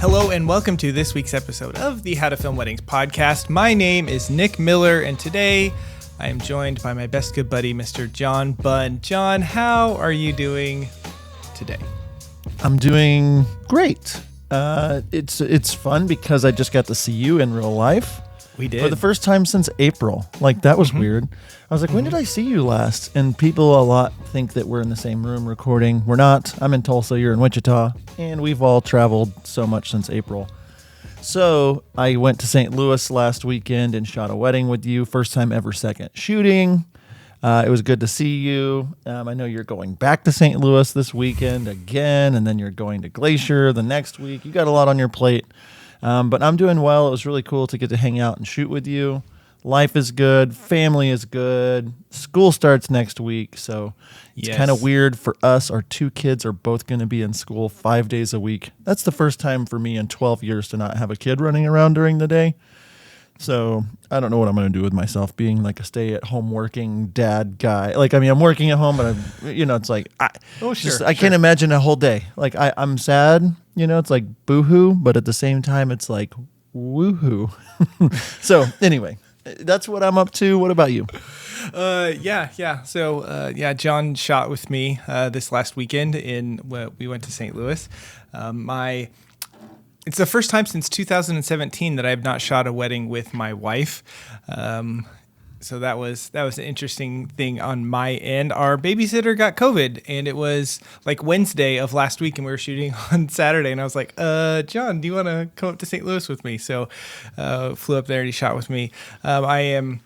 Hello and welcome to this week's episode of the How to Film Weddings podcast. My name is Nick Miller, and today I am joined by my best good buddy, Mr. John Bunn. John, how are you doing today? I'm doing great. It's fun because I just got to see you in real life. We did. For the first time since April. Like, that was weird. I was like, when did I see you last? And people a lot think that we're in the same room recording. We're not. I'm in Tulsa, you're in Wichita, and we've all traveled so much since April. So I went to St. Louis last weekend and shot a wedding with you. First time ever second shooting. It was good to see you. I know you're going back to St. Louis this weekend again, and then you're going to Glacier the next week. You got a lot on your plate. But I'm doing well. It was really cool to get to hang out and shoot with you. Life is good. Family is good. School starts next week. So it's kind of weird for us. Our two kids are both going to be in school 5 days a week. That's the first time for me in 12 years to not have a kid running around during the day. So I don't know what I'm going to do with myself being like a stay-at-home working dad guy. Like, I mean, I'm working at home, but it's like, I can't imagine a whole day. Like, I'm sad, it's like boo-hoo, but at the same time, it's like woo-hoo. So anyway, that's what I'm up to. What about you? Yeah. So, John shot with me this last weekend we went to St. Louis. It's the first time since 2017 that I have not shot a wedding with my wife. So that was an interesting thing on my end. Our babysitter got COVID, and it was like Wednesday of last week, and we were shooting on Saturday. And I was like, John, do you want to come up to St. Louis with me? So flew up there, and he shot with me. I am...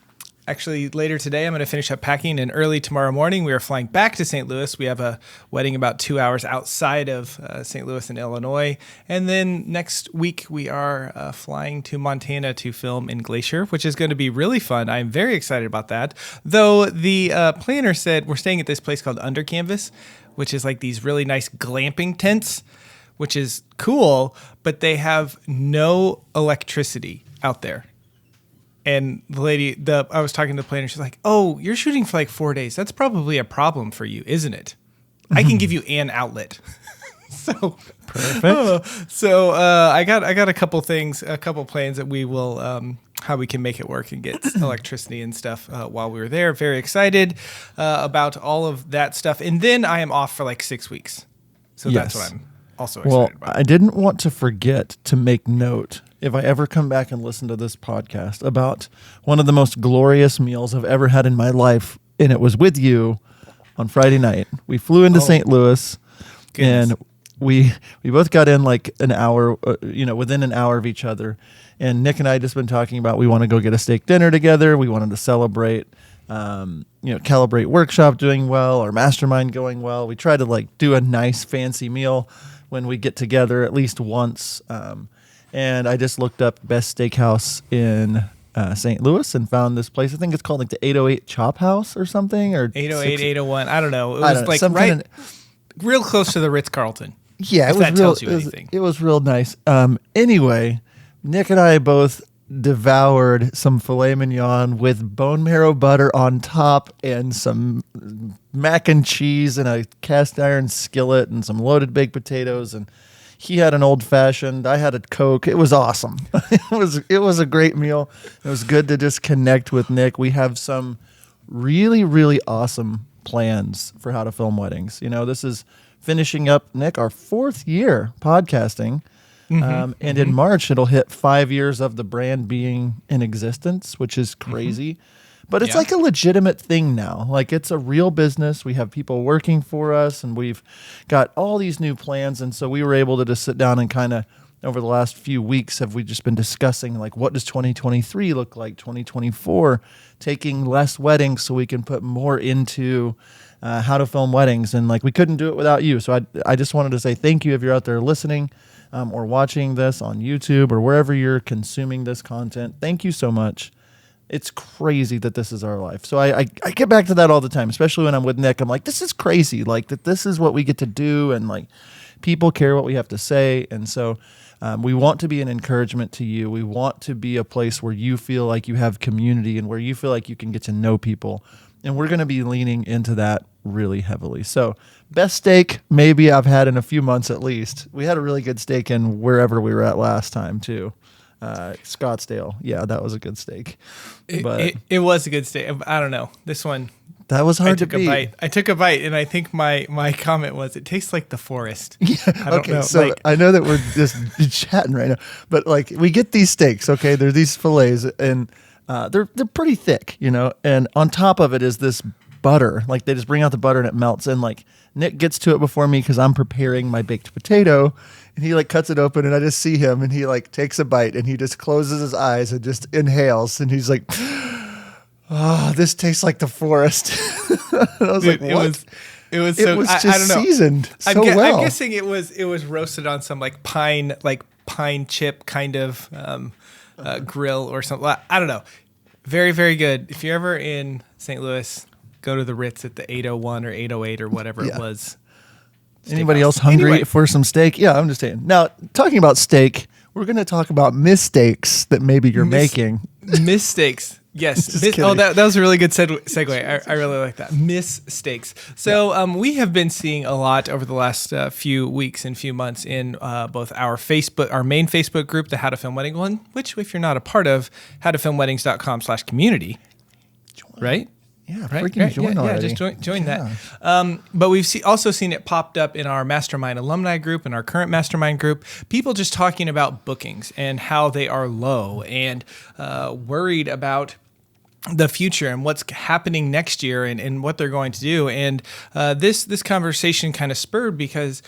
Actually, later today, I'm going to finish up packing, and early tomorrow morning, we are flying back to St. Louis. We have a wedding about 2 hours outside of St. Louis in Illinois. And then next week, we are flying to Montana to film in Glacier, which is going to be really fun. I'm very excited about that. Though the planner said we're staying at this place called Under Canvas, which is like these really nice glamping tents, which is cool, but they have no electricity out there. And the lady, I was talking to the planner, she's like, "Oh, you're shooting for like 4 days. That's probably a problem for you, isn't it? I can give you an outlet." So perfect. I got a couple plans that we will how we can make it work and get electricity and stuff while we were there. Very excited about all of that stuff. And then I am off for like 6 weeks. So that's what I'm also excited about. I didn't want to forget to make note, if I ever come back and listen to this podcast, about one of the most glorious meals I've ever had in my life, and it was with you on Friday night. We flew into St. Louis, and we both got in like an hour, within an hour of each other. And Nick and I had just been talking about we want to go get a steak dinner together. We wanted to celebrate, Calibrate Workshop doing well, our mastermind going well. We try to like do a nice fancy meal when we get together at least once. And I just looked up best steakhouse in St. Louis and found this place. I think it's called like the 808 Chop House or something, or 808, 801. I don't know. It was like real close to the Ritz-Carlton. Yeah, it was real nice. Anyway, Nick and I both devoured some filet mignon with bone marrow butter on top and some mac and cheese and a cast iron skillet and some loaded baked potatoes, and he had an old fashioned. I had a Coke. It was awesome. It was a great meal. It was good to just connect with Nick. We have some really, really awesome plans for How to Film Weddings. This is finishing up, Nick, our 4th year podcasting. And in March, it'll hit 5 years of the brand being in existence, which is crazy. But it's like a legitimate thing now. Like, it's a real business. We have people working for us, and we've got all these new plans. And so we were able to just sit down and kind of, over the last few weeks, have we just been discussing, like, what does 2023 look like, 2024, taking less weddings so we can put more into How to Film Weddings. And, like, we couldn't do it without you. So I just wanted to say thank you if you're out there listening or watching this on YouTube or wherever you're consuming this content. Thank you so much. It's crazy that this is our life. So I get back to that all the time, especially when I'm with Nick. I'm like, this is crazy. Like, that this is what we get to do, and like people care what we have to say. And so we want to be an encouragement to you. We want to be a place where you feel like you have community and where you feel like you can get to know people. And we're going to be leaning into that really heavily. So best steak maybe I've had in a few months at least. We had a really good steak in wherever we were at last time too. Scottsdale. Yeah, that was a good steak. It was a good steak. I don't know. This one, that was hard to beat. I took a bite, and I think my comment was, it tastes like the forest. Yeah. I don't know. So I know that we're just chatting right now, but like we get these steaks, okay? They're these fillets, and they're pretty thick, and on top of it is this butter. Like they just bring out the butter and it melts, and like Nick gets to it before me because I'm preparing my baked potato, and he like cuts it open, and I just see him, and he like takes a bite, and he just closes his eyes and just inhales, and he's like, "Oh, this tastes like the forest." And I was like, "What?" It was just I don't know. Seasoned so well. I'm guessing it was roasted on some like pine chip kind of grill or something. I don't know. Very, very good. If you're ever in St. Louis, go to the Ritz at the 801 or 808 or whatever it was. Anybody else hungry for some steak? Yeah, I'm just saying. Now, talking about steak, we're going to talk about mistakes that maybe you're making. Mistakes. Yes. That was a really good segue. I really like that. Mistakes. So we have been seeing a lot over the last few weeks and few months in both our main Facebook group, the How to Film Wedding one, which if you're not a part of, howtofilmweddings.com/community, right? Yeah, freaking join already. Yeah, just join that. But we've also seen it popped up in our mastermind alumni group and our current mastermind group. People just talking about bookings and how they are low and worried about the future and what's happening next year and what they're going to do. And this conversation kind of spurred because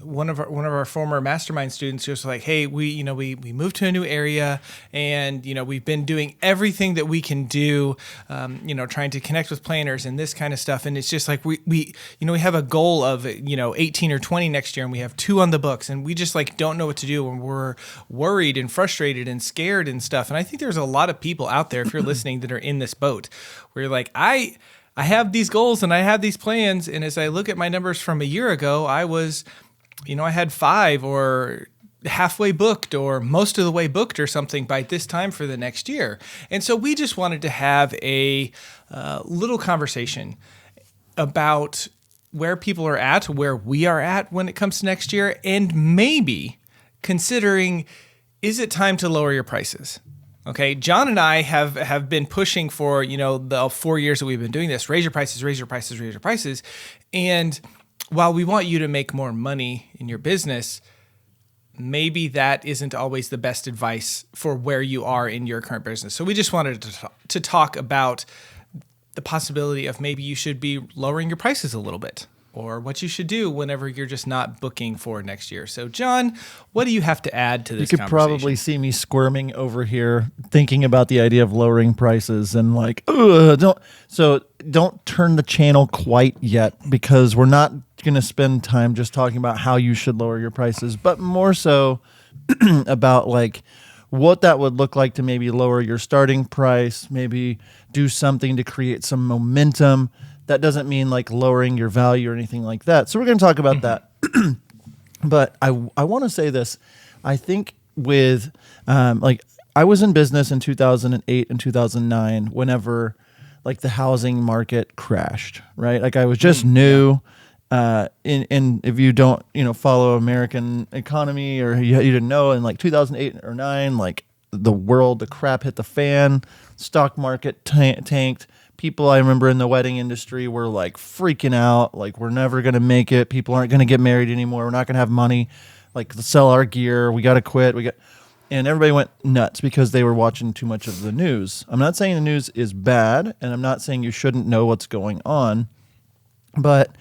one of our former mastermind students was like, "Hey, we moved to a new area, and we've been doing everything that we can do, trying to connect with planners and this kind of stuff. And it's just like we have a goal of 18 or 20 next year, and we have 2 on the books, and we just like don't know what to do, and we're worried and frustrated and scared and stuff. And I think there's a lot of people out there, if you're listening, that are in this boat where you're like, I have these goals and I have these plans, and as I look at my numbers from a year ago, I was I had 5 or halfway booked or most of the way booked or something by this time for the next year." And so we just wanted to have a little conversation about where people are at, where we are at when it comes to next year, and maybe considering, is it time to lower your prices? Okay, John and I have been pushing for, the 4 years that we've been doing this, raise your prices, raise your prices, raise your prices. And while we want you to make more money in your business, maybe that isn't always the best advice for where you are in your current business. So we just wanted to talk about the possibility of maybe you should be lowering your prices a little bit, or what you should do whenever you're just not booking for next year. So John, what do you have to add to this conversation? You could probably see me squirming over here thinking about the idea of lowering prices and like, don't turn the channel quite yet, because we're not going to spend time just talking about how you should lower your prices, but more so about like what that would look like to maybe lower your starting price, maybe do something to create some momentum. That doesn't mean like lowering your value or anything like that. So we're going to talk about that. But I want to say this. I think with I was in business in 2008 and 2009 whenever like the housing market crashed, right? Like I was just new. In if you don't follow American economy, or you didn't know, in like 2008 or 9, like the crap hit the fan, stock market tanked. People I remember in the wedding industry were like freaking out, like we're never going to make it. People aren't going to get married anymore. We're not going to have money, like to sell our gear. We got to quit. And everybody went nuts because they were watching too much of the news. I'm not saying the news is bad, and I'm not saying you shouldn't know what's going on, but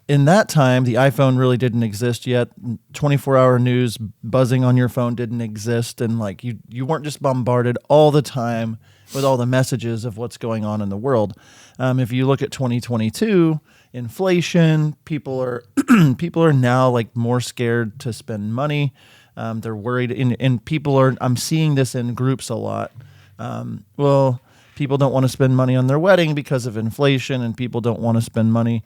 in that time, the iPhone really didn't exist yet. 24-hour news buzzing on your phone didn't exist, and like you weren't just bombarded all the time with all the messages of what's going on in the world. If you look at 2022, inflation, people are now like more scared to spend money. They're worried, and people are. I'm seeing this in groups a lot. People don't want to spend money on their wedding because of inflation, and people don't want to spend money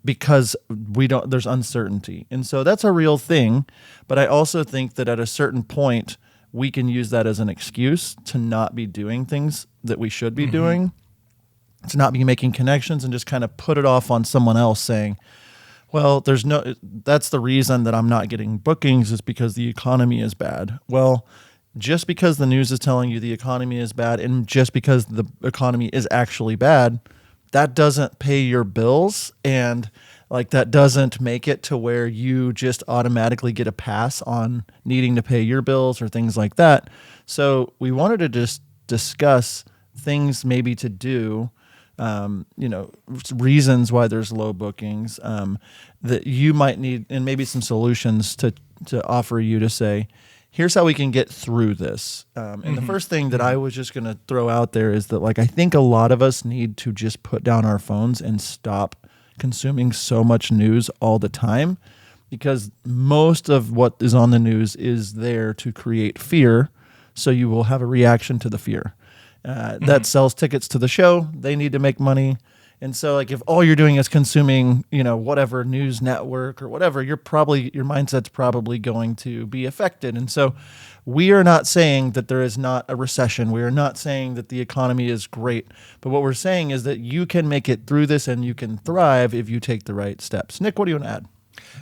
because there's uncertainty. And so that's a real thing. But I also think that at a certain point, we can use that as an excuse to not be doing things that we should be doing. to not be making connections and just kind of put it off on someone else saying, well, that's the reason that I'm not getting bookings is because the economy is bad. Well, just because the news is telling you the economy is bad and just because the economy is actually bad, that doesn't pay your bills, and like that doesn't make it to where you just automatically get a pass on needing to pay your bills or things like that. So we wanted to just discuss things maybe to do, reasons why there's low bookings, that you might need, and maybe some solutions to offer you to say, here's how we can get through this. And the first thing that I was just going to throw out there is that, like, I think a lot of us need to just put down our phones and stop consuming so much news all the time, because most of what is on the news is there to create fear. So you will have a reaction to the fear. That sells tickets to the show. They need to make money. And so, like, if all you're doing is consuming, whatever news network or whatever, your mindset's probably going to be affected. And so we are not saying that there is not a recession. We are not saying that the economy is great. But what we're saying is that you can make it through this and you can thrive if you take the right steps. Nick, what do you want to add?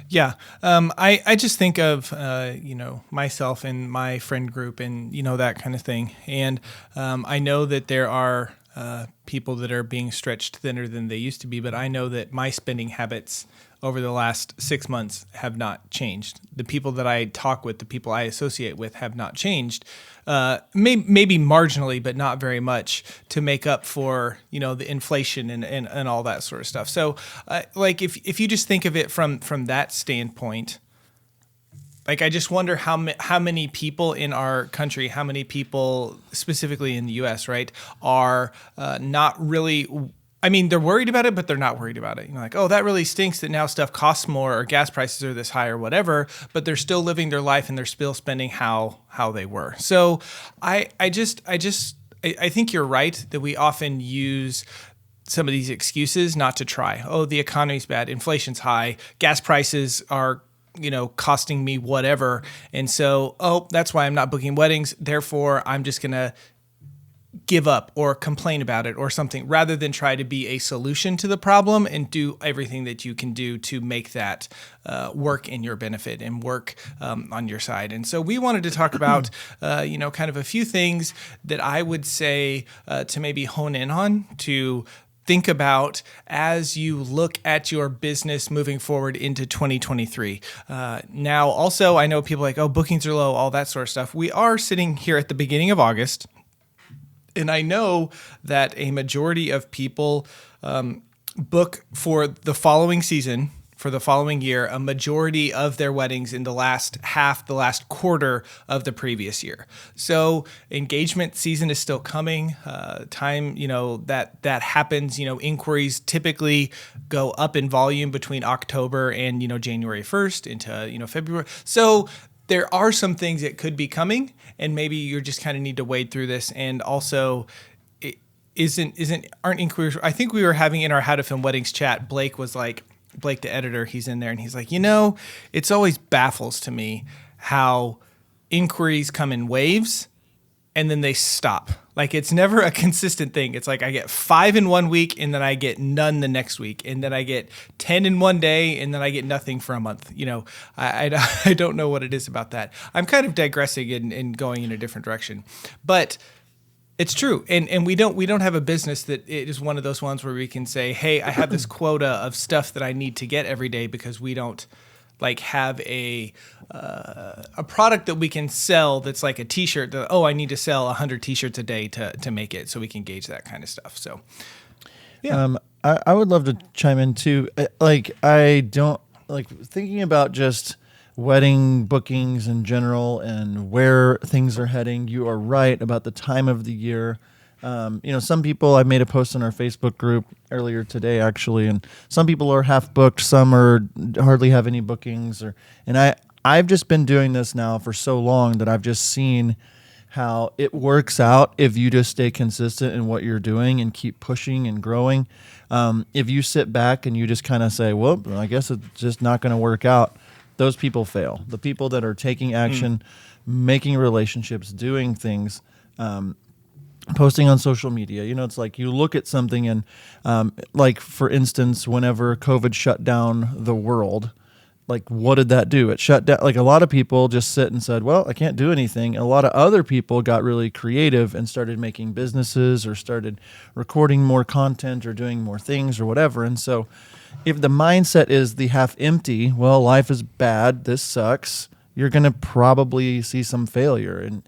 Yeah. I just think of, myself and my friend group and, that kind of thing. And I know that there are people that are being stretched thinner than they used to be, but I know that my spending habits over the last 6 months have not changed. The people that I talk with, the people I associate with have not changed, maybe marginally, but not very much to make up for, the inflation and all that sort of stuff. So if you just think of it from that standpoint, like, I just wonder how many people in our country, how many people specifically in the U.S., right, are not really. I mean, they're worried about it, but they're not worried about it. Like, oh, that really stinks that now stuff costs more or gas prices are this high or whatever, but they're still living their life and they're still spending how they were. So I think you're right that we often use some of these excuses not to try. Oh, the economy's bad, inflation's high, gas prices are costing me whatever. And so, that's why I'm not booking weddings. Therefore, I'm just going to give up or complain about it or something, rather than try to be a solution to the problem and do everything that you can do to make that work in your benefit and work on your side. And so we wanted to talk about, kind of a few things that I would say to maybe hone in on, to think about as you look at your business moving forward into 2023. Now, also, I know people are like, oh, bookings are low, all that sort of stuff. We are sitting here at the beginning of August, and I know that a majority of people book for the following season, for the following year, a majority of their weddings in the last quarter of the previous year. So engagement season is still coming. Time, that happens. Inquiries typically go up in volume between October and, January 1st into, February. So there are some things that could be coming, and maybe you just kind of need to wade through this. And also, aren't inquiries? I think we were having in our How to Film Weddings chat, Blake, the editor, he's in there and he's like, it's always baffles to me how inquiries come in waves and then they stop. Like, it's never a consistent thing. It's like I get 5 in 1 week and then I get none the next week. And then I get 10 in 1 day and then I get nothing for a month. I don't know what it is about that. I'm kind of digressing and going in a different direction. But it's true. And we don't have a business that it is one of those ones where we can say, hey, I have this quota of stuff that I need to get every day, because we don't have a product that we can sell that's like a t-shirt that, I need to sell 100 t-shirts a day to make it, so we can gauge that kind of stuff. So, yeah. I would love to chime in too. I don't thinking about just wedding bookings in general and where things are heading. You are right about the time of the year. Some people, I made a post on our Facebook group earlier today, actually, and some people are half booked, some are hardly have any bookings, and I've just been doing this now for so long that I've just seen how it works out if you just stay consistent in what you're doing and keep pushing and growing. If you sit back and you just kind of say, well, I guess it's just not going to work out, those people fail. The people that are taking action, making relationships, doing things, posting on social media. It's like you look at something and like, for instance, whenever COVID shut down the world, like, what did that do? It shut down. Like, a lot of people just sit and said, well, I can't do anything. A lot of other people got really creative and started making businesses or started recording more content or doing more things or whatever. And so if the mindset is the half empty, well, life is bad, this sucks, you're going to probably see some failure. And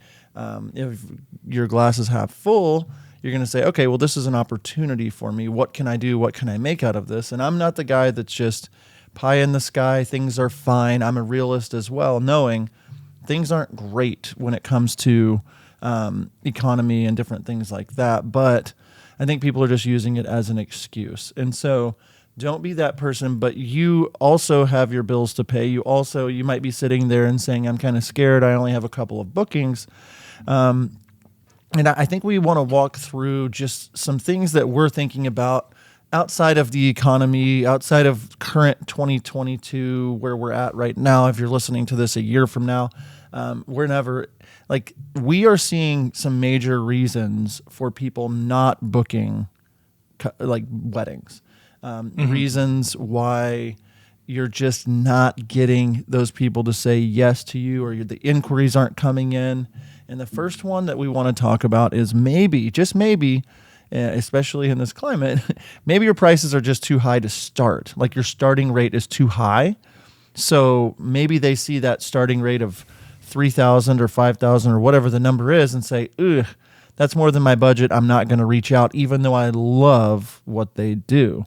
if your glass is half full, you're going to say, okay, well, this is an opportunity for me. What can I do? What can I make out of this? And I'm not the guy that's just pie in the sky, things are fine. I'm a realist as well, knowing things aren't great when it comes to economy and different things like that. But I think people are just using it as an excuse. And so don't be that person, but you also have your bills to pay. You might be sitting there and saying, I'm kind of scared, I only have a couple of bookings. And I think we want to walk through just some things that we're thinking about outside of the economy, outside of current 2022, where we're at right now. If you're listening to this a year from now, we are seeing some major reasons for people not booking like weddings. Reasons why you're just not getting those people to say yes to you, or the inquiries aren't coming in. And the first one that we want to talk about is maybe, just maybe, especially in this climate, maybe your prices are just too high to start. Like, your starting rate is too high. So maybe they see that starting rate of $3,000 or $5,000 or whatever the number is and say, ugh, that's more than my budget. I'm not going to reach out, even though I love what they do.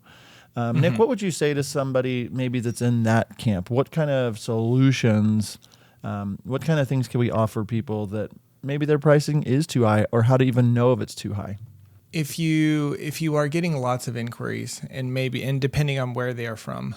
Nick, what would you say to somebody maybe that's in that camp? What kind of solutions, what kind of things can we offer people that maybe their pricing is too high, or how to even know if it's too high? If you are getting lots of inquiries, and depending on where they are from,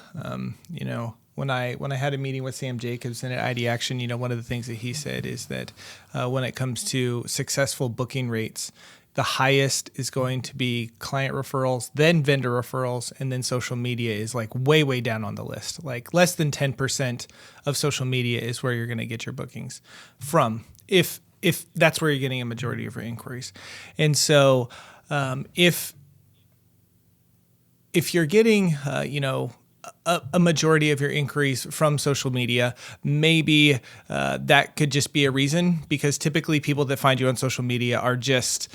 when I had a meeting with Sam Jacobs at ID Action, one of the things that he said is that when it comes to successful booking rates, the highest is going to be client referrals, then vendor referrals, and then social media is like way, way down on the list. Like, less than 10% of social media is where you're going to get your bookings from, if that's where you're getting a majority of your inquiries. And so if you're getting, a majority of your inquiries from social media, maybe that could just be a reason, because typically people that find you on social media are just,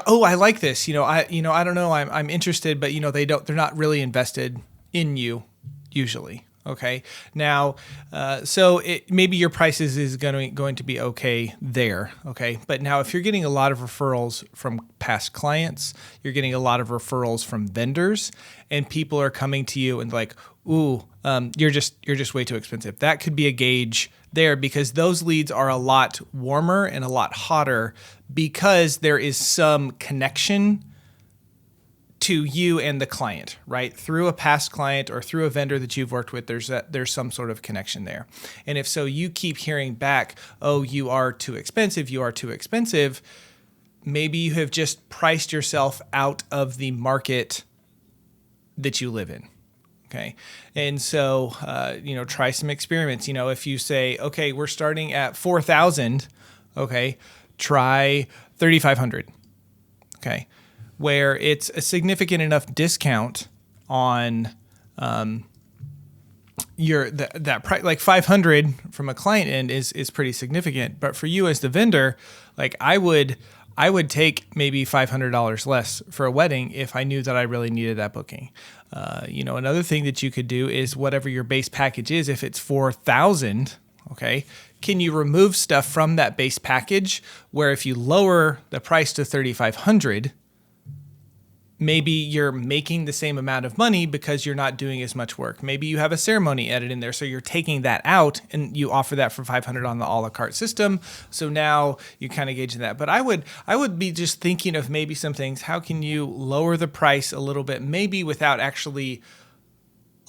oh, I like this. I don't know, I'm interested, but they're not really invested in you usually. Okay. Now, so maybe your prices is going to be okay there. Okay. But now, if you're getting a lot of referrals from past clients, you're getting a lot of referrals from vendors, and people are coming to you and like, ooh, you're just way too expensive. That could be a gauge there, because those leads are a lot warmer and a lot hotter because there is some connection to you and the client, right? Through a past client or through a vendor that you've worked with, there's some sort of connection there. And if so, you keep hearing back, oh, you are too expensive, maybe you have just priced yourself out of the market that you live in. Okay. And so, try some experiments. If you say, okay, we're starting at 4,000, okay, try 3,500. Okay. Where it's a significant enough discount on that price. Like 500 from a client end is pretty significant, but for you as the vendor, like I would take maybe $500 less for a wedding if I knew that I really needed that booking. Another thing that you could do is whatever your base package is, if it's 4,000, okay, can you remove stuff from that base package where if you lower the price to 3,500, maybe you're making the same amount of money because you're not doing as much work. Maybe you have a ceremony edit in there, so you're taking that out and you offer that for $500 on the a la carte system. So now you kind of gauge that. But I would be just thinking of maybe some things. How can you lower the price a little bit, maybe without actually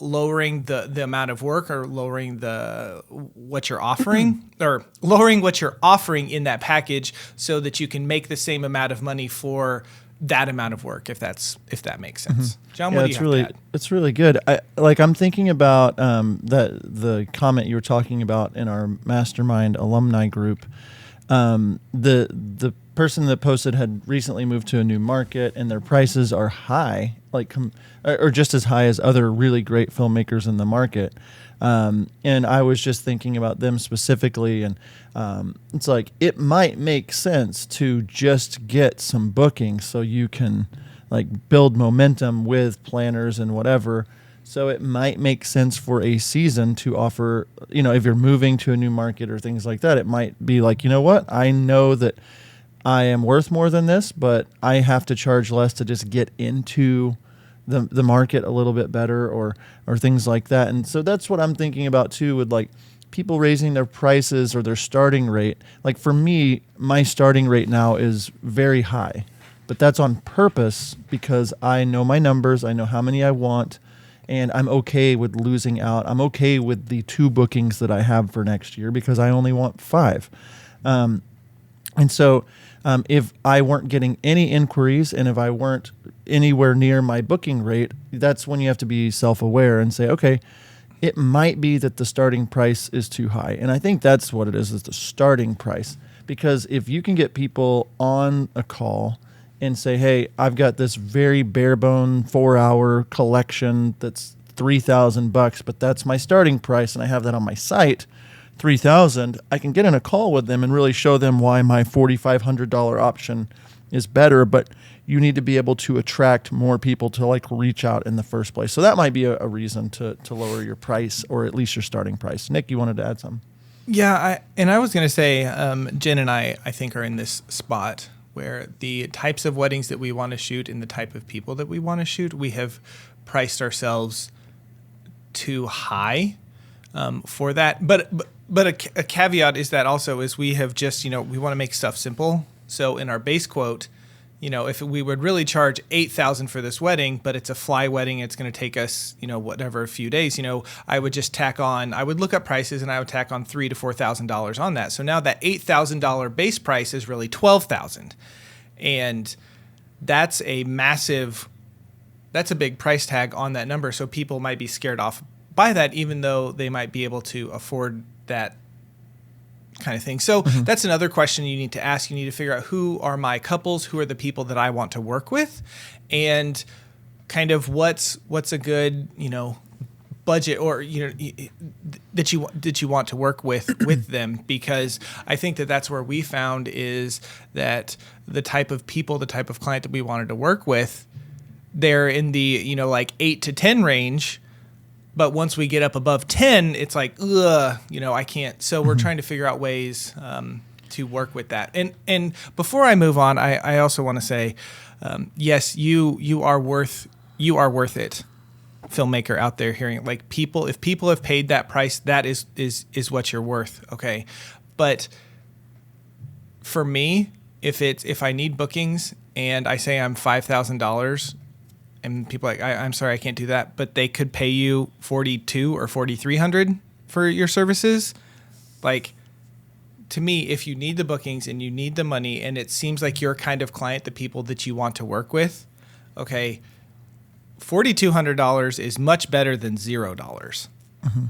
lowering the amount of work, or lowering what you're offering or lowering what you're offering in that package, so that you can make the same amount of money for that amount of work, if that makes sense. John, what do you have to add? It's really good. I'm thinking about the comment you were talking about in our mastermind alumni group. The person that posted had recently moved to a new market, and their prices are high, or just as high as other really great filmmakers in the market. And I was just thinking about them specifically, and it's like it might make sense to just get some bookings so you can like build momentum with planners and whatever. So it might make sense for a season to offer, if you're moving to a new market or things like that, it might be like, you know what, I know that I am worth more than this, but I have to charge less to just get into the market a little bit better or things like that. And so that's what I'm thinking about too, with like people raising their prices or their starting rate. Like for me, my starting rate now is very high, but that's on purpose because I know my numbers, I know how many I want, and I'm okay with losing out. I'm okay with the 2 bookings that I have for next year because I only want 5. And so if I weren't getting any inquiries and if I weren't anywhere near my booking rate, that's when you have to be self-aware and say, okay, it might be that the starting price is too high. And I think that's what it is the starting price. Because if you can get people on a call and say, hey, I've got this very bare bone 4-hour collection that's $3,000, but that's my starting price and I have that on my site, $3,000, I can get in a call with them and really show them why my $4,500 option is better, but you need to be able to attract more people to like reach out in the first place. So that might be a reason to lower your price or at least your starting price. Nick, you wanted to add something? Yeah, I was going to say, Jen and I think, are in this spot where the types of weddings that we want to shoot and the type of people that we want to shoot, we have priced ourselves too high for that. But a caveat is that also is we have just, we want to make stuff simple. So in our base quote, if we would really charge $8,000 for this wedding, but it's a fly wedding, it's going to take us, whatever, a few days, I would just I would look up prices and I would tack on $3,000 to $4,000 on that. So now that $8,000 base price is really $12,000. And that's a big price tag on that number. So people might be scared off by that, even though they might be able to afford that kind of thing. So that's another question you need to ask. You need to figure out who are my couples, who are the people that I want to work with, and kind of what's a good, budget or, that you want to work with them, because I think that's where we found is that the type of people, the type of client that we wanted to work with, they're in the, like 8 to 10 range. But once we get up above 10, it's like, I can't. So we're trying to figure out ways to work with that. And before I move on, I also want to say, yes, you are worth it, filmmaker out there hearing it. Like if people have paid that price, that is what you're worth. Okay. But for me, if I need bookings and I say I'm $5,000, and people are like, I'm sorry, I can't do that, but they could pay you $4,200 or $4,300 for your services. Like, to me, if you need the bookings and you need the money, and it seems like your kind of client, the people that you want to work with, okay, $4,200 is much better than $0. Mm-hmm.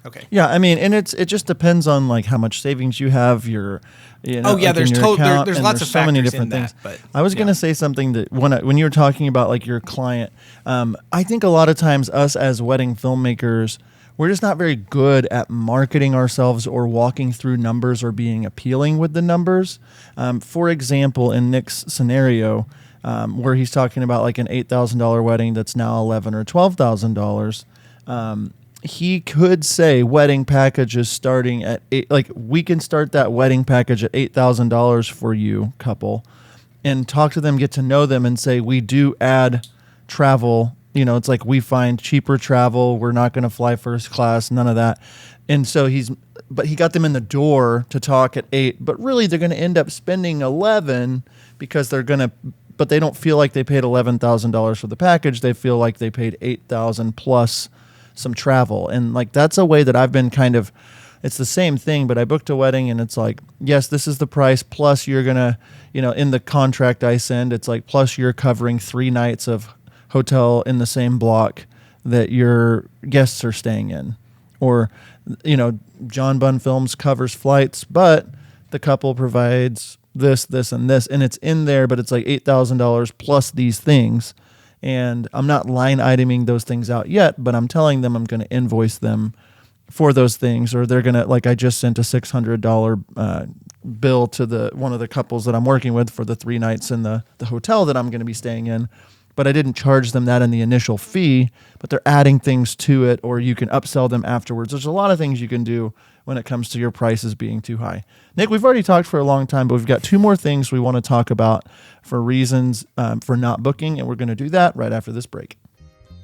Okay. Yeah, I mean, and it just depends on like how much savings you have. There's lots of so many factors different in things. that. But I was going to say something that when you were talking about like your client, I think a lot of times us as wedding filmmakers, we're just not very good at marketing ourselves or walking through numbers or being appealing with the numbers. For example, in Nick's scenario, where he's talking about like an $8,000 wedding that's now $11,000 or $12,000. He could say wedding packages starting at we can start that wedding package at $8,000 for you couple, and talk to them, get to know them, and say we do add travel. It's like we find cheaper travel. We're not going to fly first class, none of that. And so he got them in the door to talk at 8, but really they're going to end up spending 11 because but they don't feel like they paid $11,000 for the package. They feel like they paid $8,000 plus some travel. And like that's a way that I've been it's the same thing, but I booked a wedding and it's like, yes, this is the price, plus you're gonna, in the contract I send, it's like plus you're covering 3 nights of hotel in the same block that your guests are staying in. Or John Bunn Films covers flights, but the couple provides this, this, and this, and it's in there, but it's like $8,000 plus these things. And I'm not line iteming those things out yet, but I'm telling them I'm going to invoice them for those things, or they're going to, like I just sent a $600 bill to one of the couples that I'm working with for the 3 nights in the hotel that I'm going to be staying in. But I didn't charge them that in the initial fee, but they're adding things to it, or you can upsell them afterwards. There's a lot of things you can do when it comes to your prices being too high. Nick, we've already talked for a long time, but we've got 2 more things we want to talk about for reasons for not booking, and we're going to do that right after this break.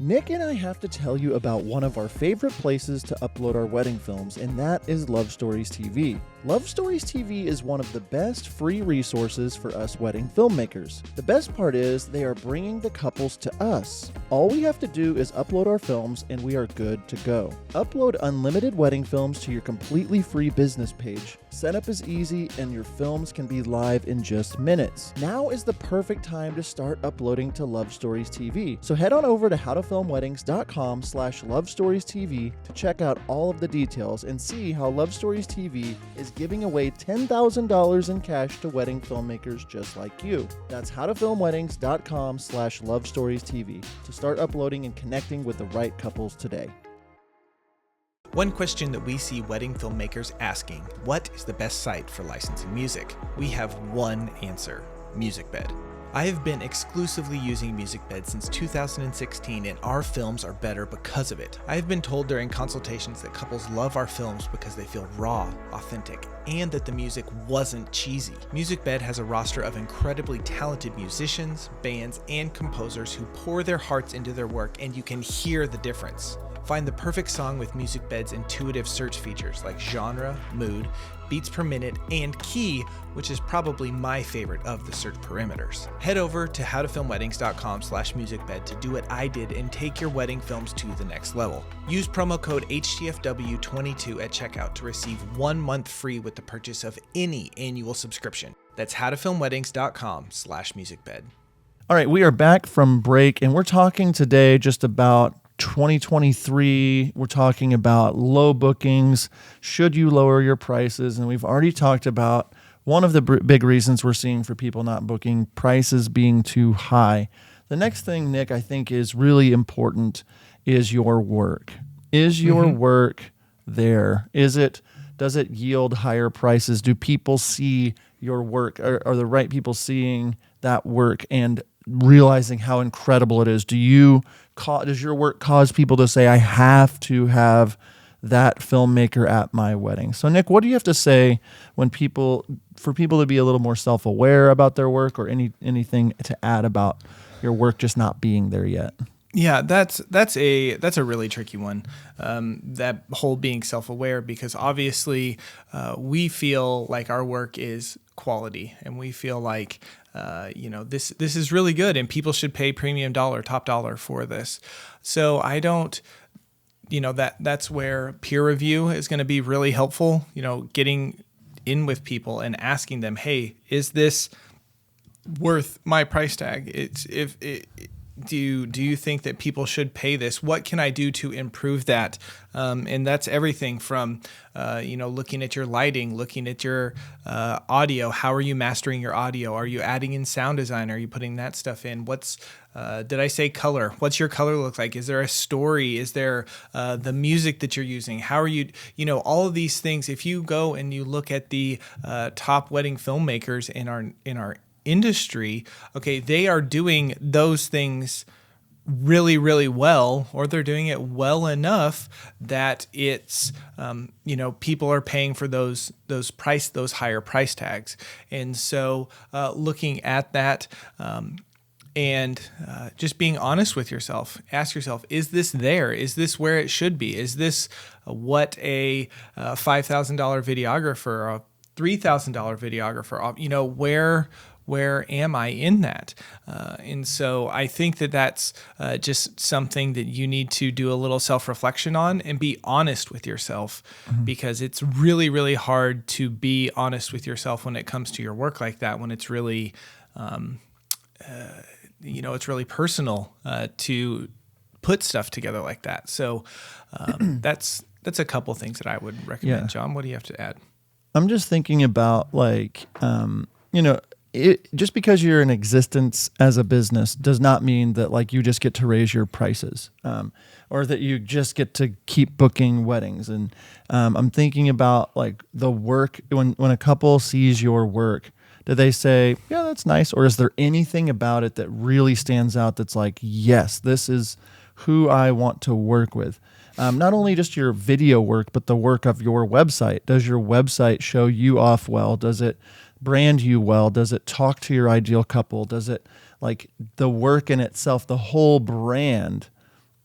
Nick and I have to tell you about one of our favorite places to upload our wedding films, and that is Love Stories TV. Love Stories TV is one of the best free resources for us wedding filmmakers. The best part is they are bringing the couples to us. All we have to do is upload our films and we are good to go. Upload unlimited wedding films to your completely free business page. Setup is easy and your films can be live in just minutes. Now is the perfect time to start uploading to Love Stories TV. So head on over to howtofilmweddings.com/lovestoriestv to check out all of the details and see how Love Stories TV is giving away $10,000 in cash to wedding filmmakers just like you. That's howtofilmweddings.com/lovestoriestv to start uploading and connecting with the right couples today. One question that we see wedding filmmakers asking, what is the best site for licensing music? We have one answer, MusicBed. I have been exclusively using MusicBed since 2016, and our films are better because of it. I have been told during consultations that couples love our films because they feel raw, authentic, and that the music wasn't cheesy. MusicBed has a roster of incredibly talented musicians, bands, and composers who pour their hearts into their work, and you can hear the difference. Find the perfect song with MusicBed's intuitive search features like genre, mood, beats per minute, and key, which is probably my favorite of the search parameters. Head over to howtofilmweddings.com/musicbed to do what I did and take your wedding films to the next level. Use promo code HTFW22 at checkout to receive 1 month free with the purchase of any annual subscription. That's howtofilmweddings.com/musicbed. All right, we are back from break, and we're talking today just about 2023. We're talking about low bookings. Should you lower your prices? And we've already talked about one of the big reasons we're seeing for people not booking, prices being too high. The next thing, Nick, I think is really important is your work. Is your work there? Does it yield higher prices? Do people see your work? Are the right people seeing that work and realizing how incredible it is? Does your work cause people to say, I have to have that filmmaker at my wedding? So Nick, what do you have to say for people to be a little more self-aware about their work, or anything to add about your work just not being there yet? Yeah, that's a really tricky one. That whole being self-aware, because obviously we feel like our work is quality, and we feel like this is really good, and people should pay premium dollar, top dollar for this. So I don't, that's where peer review is going to be really helpful. Getting in with people and asking them, hey, is this worth my price tag? Do you think that people should pay this? What can I do to improve that? And that's everything from, looking at your lighting, looking at your audio. How are you mastering your audio? Are you adding in sound design? Are you putting that stuff in? Did I say color? What's your color look like? Is there a story? Is there the music that you're using? How are you, all of these things. If you go and you look at the top wedding filmmakers in our industry, okay, they are doing those things really, really well, or they're doing it well enough that it's, people are paying for those higher price tags. And so looking at that, and just being honest with yourself, ask yourself, is this there? Is this where it should be? Is this what a $5,000 videographer or a $3,000 videographer, where am I in that? And so I think that that's just something that you need to do a little self-reflection on and be honest with yourself, because it's really, really hard to be honest with yourself when it comes to your work like that, when it's really, it's really personal to put stuff together like that. So that's a couple things that I would recommend. Yeah. John, what do you have to add? I'm just thinking about like, you know, just because you're in existence as a business does not mean that like you just get to raise your prices, or that you just get to keep booking weddings. And I'm thinking about like the work when a couple sees your work. Do they say, yeah, that's nice? Or is there anything about it that really stands out that's like, yes, this is who I want to work with? Not only just your video work, but the work of your website. Does your website show you off well? Does it brand you well? Does it talk to your ideal couple? Does it, like, the work in itself, the whole brand,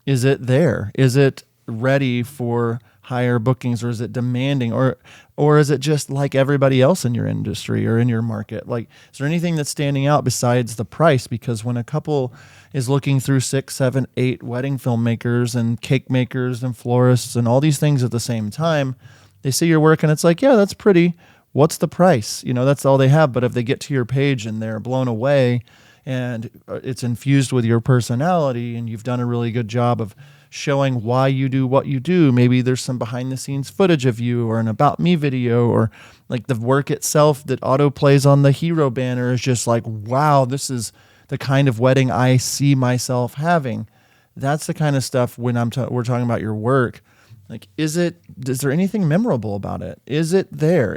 is it there? Is it ready for higher bookings, or is it demanding, or is it just like everybody else in your industry or in your market? Like, is there anything that's standing out besides the price? Because when a couple is looking through 6, 7, 8 wedding filmmakers and cake makers and florists and all these things at the same time, they see your work and it's like, yeah, that's pretty. What's the price? You know, that's all they have. But if they get to your page and they're blown away and it's infused with your personality and you've done a really good job of showing why you do what you do. Maybe there's some behind the scenes footage of you or an about me video, or like the work itself that auto plays on the hero banner is just like, wow, this is the kind of wedding I see myself having. That's the kind of stuff when we're talking about your work. Like, is there anything memorable about it? Is it there?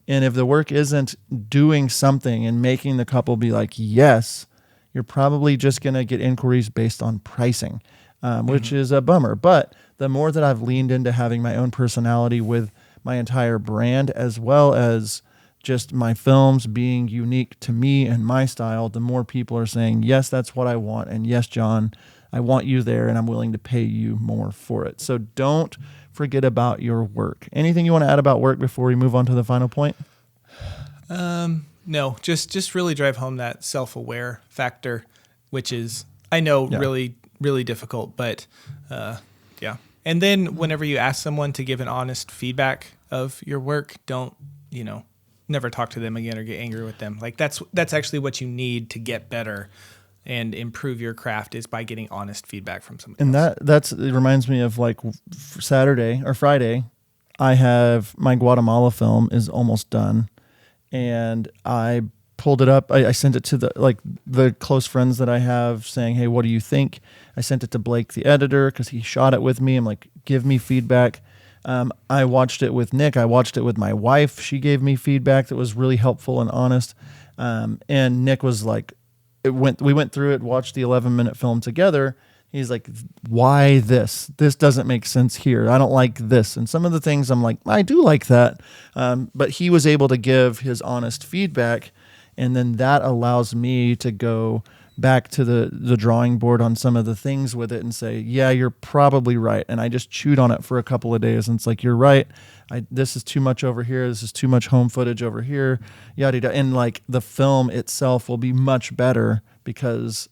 And if the work isn't doing something and making the couple be like, yes, you're probably just going to get inquiries based on pricing. Which is a bummer. But the more that I've leaned into having my own personality with my entire brand, as well as just my films being unique to me and my style, the more people are saying, yes, that's what I want. And yes, John, I want you there and I'm willing to pay you more for it. So don't forget about your work. Anything you want to add about work before we move on to the final point? No, just really drive home that self-aware factor, which is, I know, really difficult, but yeah. And then whenever you ask someone to give an honest feedback of your work, don't, never talk to them again or get angry with them. Like that's actually what you need to get better and improve your craft, is by getting honest feedback from somebody else. And it reminds me of like Saturday or Friday, I have my Guatemala film is almost done, and I pulled it up. I sent it to the close friends that I have saying, hey, what do you think? I sent it to Blake, the editor, because he shot it with me. I'm like, give me feedback. I watched it with Nick. I watched it with my wife. She gave me feedback that was really helpful and honest. And Nick was like, we went through it, watched the 11-minute film together. He's like, why this? This doesn't make sense here. I don't like this. And some of the things I'm like, I do like that. But he was able to give his honest feedback. And then that allows me to go back to the drawing board on some of the things with it and say, yeah, you're probably right. And I just chewed on it for a couple of days. And it's like, you're right. This is too much over here. This is too much home footage over here. Yada, yada. And like the film itself will be much better because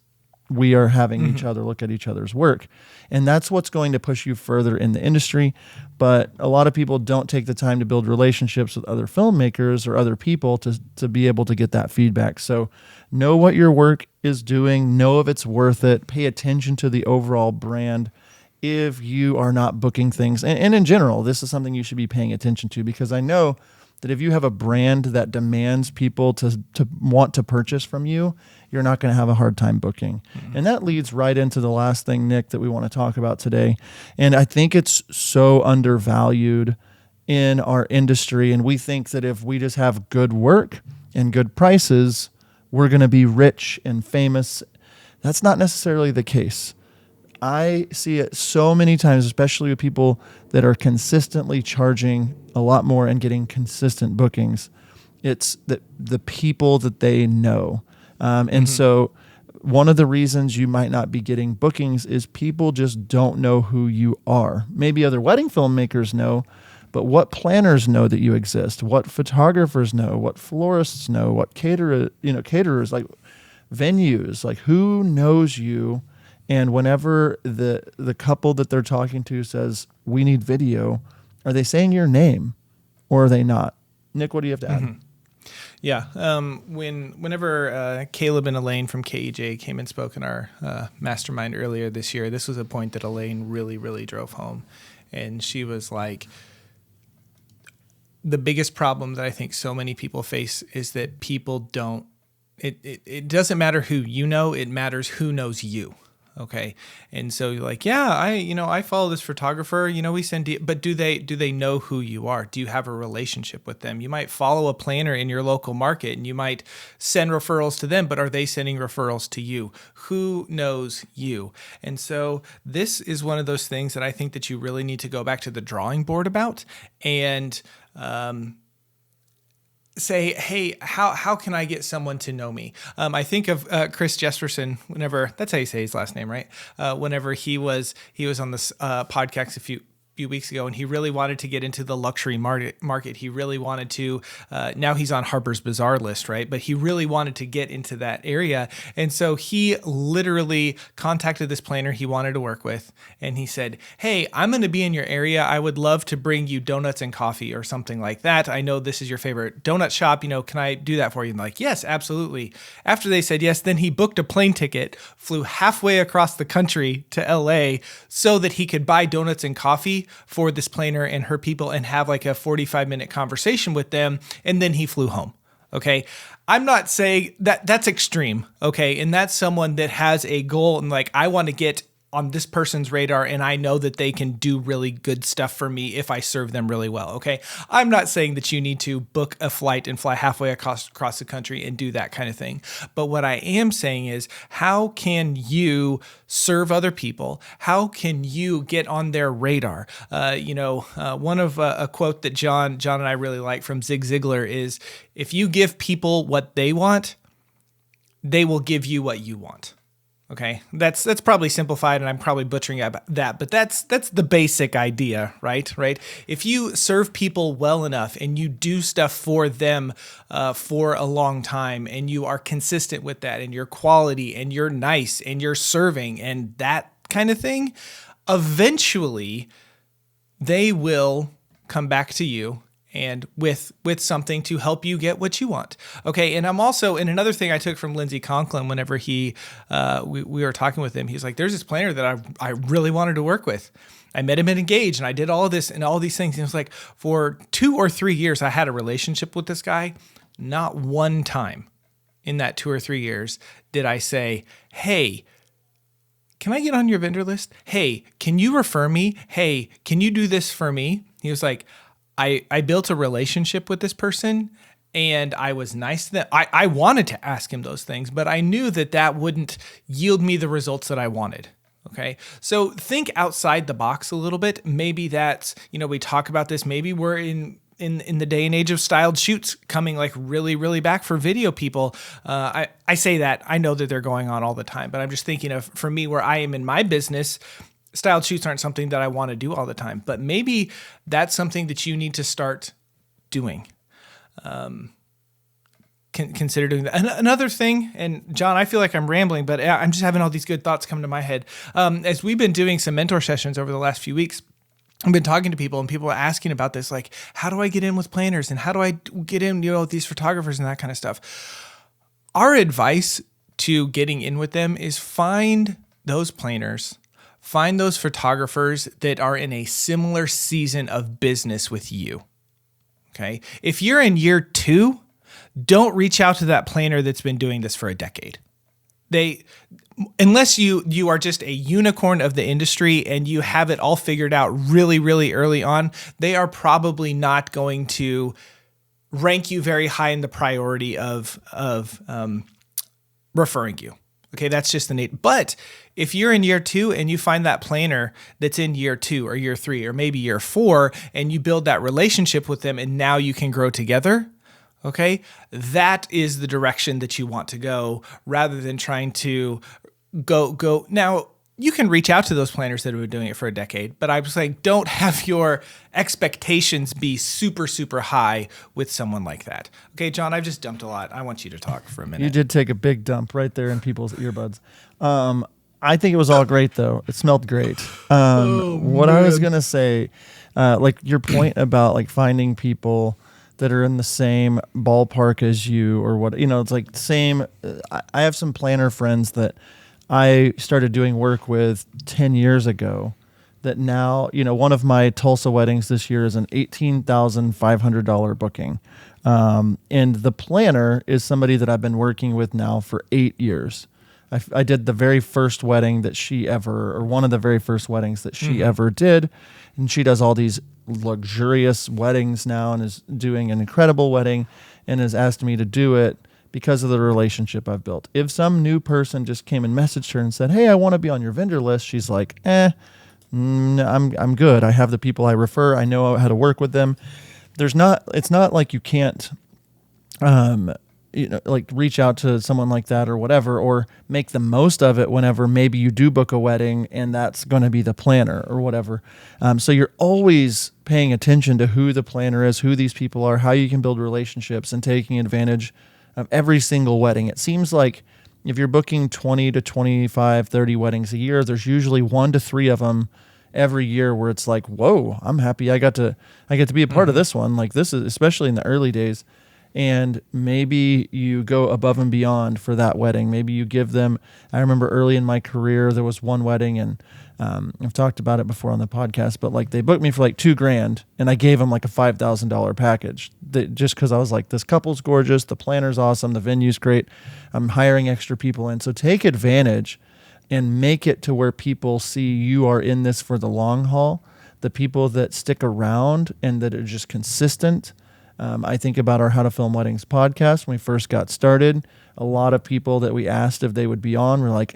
we are having each other look at each other's work. And that's what's going to push you further in the industry. But a lot of people don't take the time to build relationships with other filmmakers or other people to be able to get that feedback. So know what your work is doing. Know if it's worth it. Pay attention to the overall brand. If you are not booking things, and in general, this is something you should be paying attention to, because I know that if you have a brand that demands people to want to purchase from you, you're not going to have a hard time booking. And that leads right into the last thing, Nick, that we want to talk about today. And I think it's so undervalued in our industry. And we think that if we just have good work and good prices, we're going to be rich and famous. That's not necessarily the case. I see it so many times, especially with people that are consistently charging a lot more and getting consistent bookings. It's the people that they know. And so one of the reasons you might not be getting bookings is people just don't know who you are. Maybe other wedding filmmakers know, but what planners know that you exist? What photographers know? What florists know? What caterers, like venues, like who knows you? And whenever the couple that they're talking to says, we need video, are they saying your name or are they not? Nick, what do you have to add? Yeah. Whenever Caleb and Elaine from KEJ came and spoke in our mastermind earlier this year, this was a point that Elaine really, really drove home. And she was like, the biggest problem that I think so many people face is that people don't, it doesn't matter who you know, it matters who knows you. Okay. And so you're like, yeah, I follow this photographer, we but do they know who you are? Do you have a relationship with them? You might follow a planner in your local market and you might send referrals to them, but are they sending referrals to you? Who knows you? And so this is one of those things that I think that you really need to go back to the drawing board about and, say, hey, how can I get someone to know me? I think of Chris Jesperson. Whenever that's how you say his last name, right? Whenever he was on this podcast a few weeks ago, and he really wanted to get into the luxury market. He really wanted to. Now he's on Harper's Bazaar list, right? But he really wanted to get into that area, and so he literally contacted this planner he wanted to work with, and he said, "Hey, I'm going to be in your area. I would love to bring you donuts and coffee or something like that. I know this is your favorite donut shop. Can I do that for you?" And like, yes, absolutely. After they said yes, then he booked a plane ticket, flew halfway across the country to LA so that he could buy donuts and coffee for this planner and her people and have like a 45-minute conversation with them. And then he flew home. Okay. I'm not saying that's extreme. Okay. And that's someone that has a goal and like, I want to get on this person's radar and I know that they can do really good stuff for me if I serve them really well. Okay. I'm not saying that you need to book a flight and fly halfway across the country and do that kind of thing. But what I am saying is, how can you serve other people? How can you get on their radar? One of a quote that John and I really like from Zig Ziglar is, if you give people what they want, they will give you what you want. Okay, that's probably simplified, and I'm probably butchering that, but that's the basic idea, right? Right. If you serve people well enough and you do stuff for them for a long time, and you are consistent with that, and your quality, and you're nice, and you're serving, and that kind of thing, eventually they will come back to you and with something to help you get what you want. Okay. And I'm also, and another thing I took from Lindsey Conklin, whenever we were talking with him, he's like, there's this planner that I really wanted to work with. I met him at Engage and I did all of this and all these things. And it was like, for 2 or 3 years, I had a relationship with this guy. Not one time in that 2 or 3 years did I say, hey, can I get on your vendor list? Hey, can you refer me? Hey, can you do this for me? He was like, I built a relationship with this person and I was nice to them. I wanted to ask him those things, but I knew that wouldn't yield me the results that I wanted. Okay. So think outside the box a little bit. Maybe that's, we talk about this. Maybe we're in the day and age of styled shoots coming like really, really back for video people. I say that, I know that they're going on all the time, but I'm just thinking of, for me, where I am in my business, styled shoots aren't something that I want to do all the time, but maybe that's something that you need to start doing. Consider doing that. Another thing, and John, I feel like I'm rambling, but I'm just having all these good thoughts come to my head. As we've been doing some mentor sessions over the last few weeks, I've been talking to people and people are asking about this, like, how do I get in with planners and how do I get in, with these photographers and that kind of stuff. Our advice to getting in with them is find those planners, find those photographers that are in a similar season of business with you. Okay. If you're in year 2, don't reach out to that planner that's been doing this for a decade. Unless you are just a unicorn of the industry and you have it all figured out really, really early on, they are probably not going to rank you very high in the priority of referring you. Okay, that's just the need. But if you're in year 2 and you find that planner that's in year 2 or year 3 or maybe year 4 and you build that relationship with them and now you can grow together, okay, that is the direction that you want to go rather than trying to go. Now, you can reach out to those planners that have been doing it for a decade, but I was saying, don't have your expectations be super, super high with someone like that. Okay, John, I've just dumped a lot. I want you to talk for a minute. You did take a big dump right there in people's earbuds. I think it was all great, though. It smelled great. What I was going to say, like your point about like finding people that are in the same ballpark as you or what, it's like same. I have some planner friends that I started doing work with 10 years ago that now, one of my Tulsa weddings this year is an $18,500 booking. And the planner is somebody that I've been working with now for 8 years. I did the very first wedding that she ever, or one of the very first weddings that she ever did. And she does all these luxurious weddings now and is doing an incredible wedding and has asked me to do it because of the relationship I've built. If some new person just came and messaged her and said, hey, I want to be on your vendor list, she's like, I'm good. I have the people I refer. I know how to work with them. It's not like you can't, like reach out to someone like that or whatever, or make the most of it whenever maybe you do book a wedding and that's going to be the planner or whatever. So you're always paying attention to who the planner is, who these people are, how you can build relationships, and taking advantage of every single wedding. It seems like if you're booking 20 to 25, 30 weddings a year, there's usually 1 to 3 of them every year where it's like, whoa, I'm happy I get to be a part of this one. Like, this is, especially in the early days. And maybe you go above and beyond for that wedding. Maybe you give them, I remember early in my career, there was one wedding, and I've talked about it before on the podcast, but like they booked me for like $2,000 and I gave them like a $5,000 package just because I was like, this couple's gorgeous. The planner's awesome. The venue's great. I'm hiring extra people in. So take advantage and make it to where people see you are in this for the long haul. The people that stick around and that are just consistent. I think about our How to Film Weddings podcast. When we first got started, a lot of people that we asked if they would be on were like,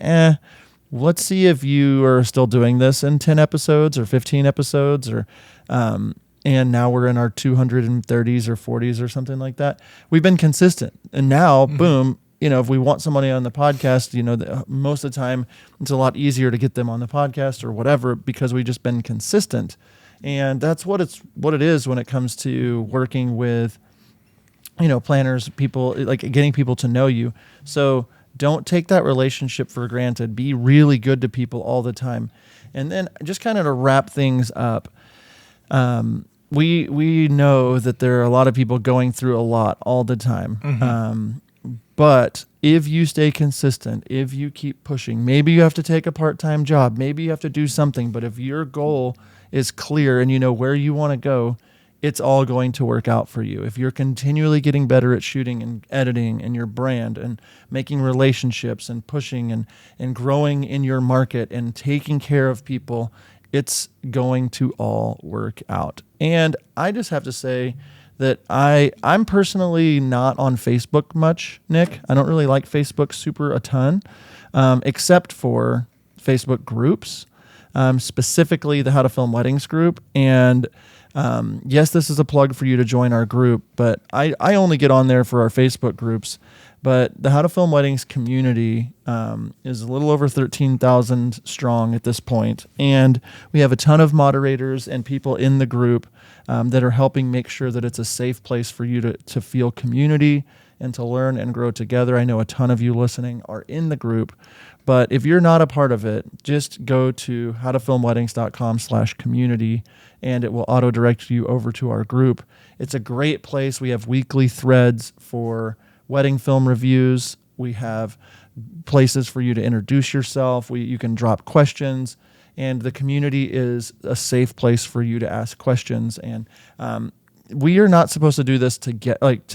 let's see if you are still doing this in 10 episodes or 15 episodes, or and now we're in our 230s or 40s or something like that. We've been consistent. And now, boom, if we want somebody on the podcast, most of the time it's a lot easier to get them on the podcast or whatever because we've just been consistent. And that's what it is when it comes to working with, planners, people, like getting people to know you. So don't take that relationship for granted. Be really good to people all the time. And then just kind of to wrap things up, we know that there are a lot of people going through a lot all the time. But if you stay consistent, if you keep pushing, maybe you have to take a part-time job, maybe you have to do something, but if your goal is clear and you know where you want to go, it's all going to work out for you. If you're continually getting better at shooting and editing and your brand and making relationships and pushing and growing in your market and taking care of people, it's going to all work out. And I just have to say that I'm personally not on Facebook much, Nick. I don't really like Facebook super a ton, except for Facebook groups. Specifically the How to Film Weddings group. And yes, this is a plug for you to join our group, but I only get on there for our Facebook groups. But the How to Film Weddings community is a little over 13,000 strong at this point. And we have a ton of moderators and people in the group that are helping make sure that it's a safe place for you to feel community and to learn and grow together. I know a ton of you listening are in the group. But if you're not a part of it, just go to howtofilmweddings.com/community and it will auto direct you over to our group. It's a great place. We have weekly threads for wedding film reviews. We have places for you to introduce yourself. You can drop questions, and the community is a safe place for you to ask questions. And we are not supposed to do this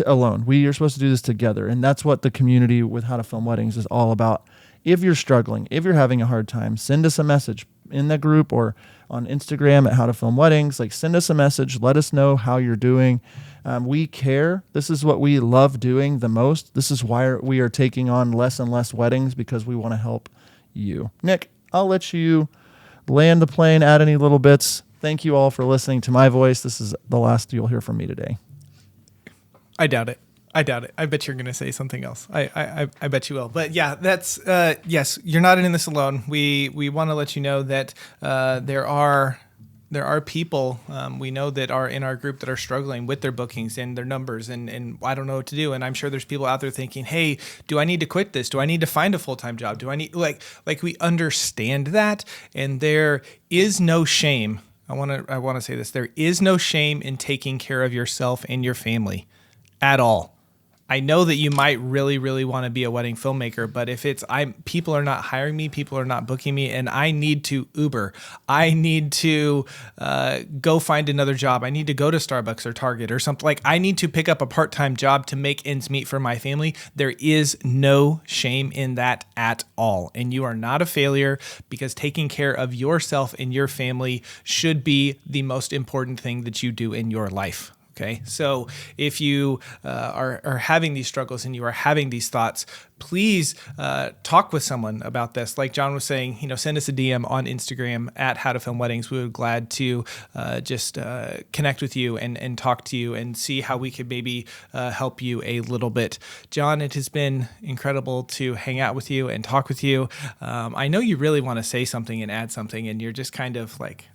alone. We are supposed to do this together, and that's what the community with How to Film Weddings is all about. If you're struggling, if you're having a hard time, send us a message in the group or on Instagram at How to Film Weddings. Like, send us a message. Let us know how you're doing. We care. This is what we love doing the most. This is why we are taking on less and less weddings, because we want to help you. Nick, I'll let you land the plane, add any little bits. Thank you all for listening to my voice. This is the last you'll hear from me today. I doubt it. I bet you're going to say something else. I bet you will. But yeah, that's yes. You're not in this alone. We want to let you know that there are people we know that are in our group that are struggling with their bookings and their numbers, and I don't know what to do. And I'm sure there's people out there thinking, hey, do I need to quit this? Do I need to find a full-time job? Do I need like we understand that, and there is no shame. I want to say this. There is no shame in taking care of yourself and your family at all. I know that you might really, really want to be a wedding filmmaker, but if people are not hiring me, people are not booking me, and I need to Uber, I need to go find another job, I need to go to Starbucks or Target or something, like I need to pick up a part-time job to make ends meet for my family. There is no shame in that at all. And you are not a failure, because taking care of yourself and your family should be the most important thing that you do in your life. Okay, so if you are having these struggles and you are having these thoughts, please talk with someone about this. Like John was saying, send us a DM on Instagram at How to Film Weddings. We would be glad to just connect with you and talk to you and see how we could maybe help you a little bit. John, it has been incredible to hang out with you and talk with you. I know you really want to say something and add something, and you're just kind of like,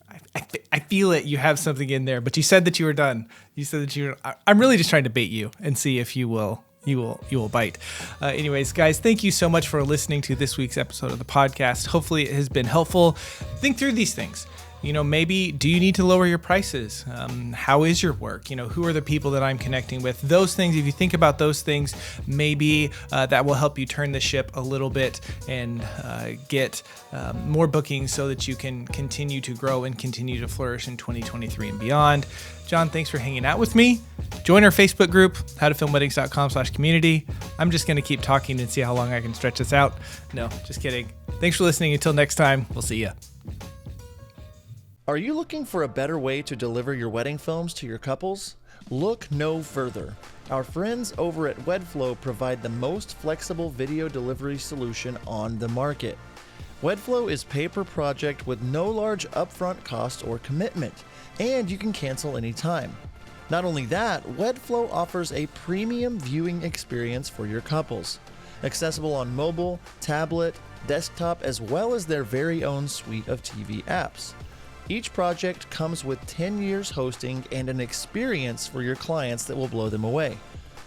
I feel it. You have something in there, but you said that you were done. You said that I'm really just trying to bait you and see if you will bite. Anyways, guys, thank you so much for listening to this week's episode of the podcast. Hopefully it has been helpful. Think through these things. Maybe do you need to lower your prices? How is your work? Who are the people that I'm connecting with? Those things, if you think about those things, maybe that will help you turn the ship a little bit and get more bookings so that you can continue to grow and continue to flourish in 2023 and beyond. John, thanks for hanging out with me. Join our Facebook group, howtofilmweddings.com/community. I'm just going to keep talking and see how long I can stretch this out. No, just kidding. Thanks for listening. Until next time, we'll see you. Are you looking for a better way to deliver your wedding films to your couples? Look no further. Our friends over at WedFlow provide the most flexible video delivery solution on the market. WedFlow is pay per project with no large upfront cost or commitment, and you can cancel anytime. Not only that, WedFlow offers a premium viewing experience for your couples, accessible on mobile, tablet, desktop, as well as their very own suite of TV apps. Each project comes with 10 years hosting and an experience for your clients that will blow them away.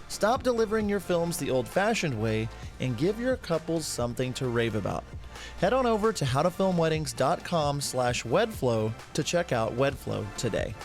Stop delivering your films the old-fashioned way and give your couples something to rave about. Head on over to howtofilmweddings.com/WedFlow to check out WedFlow today.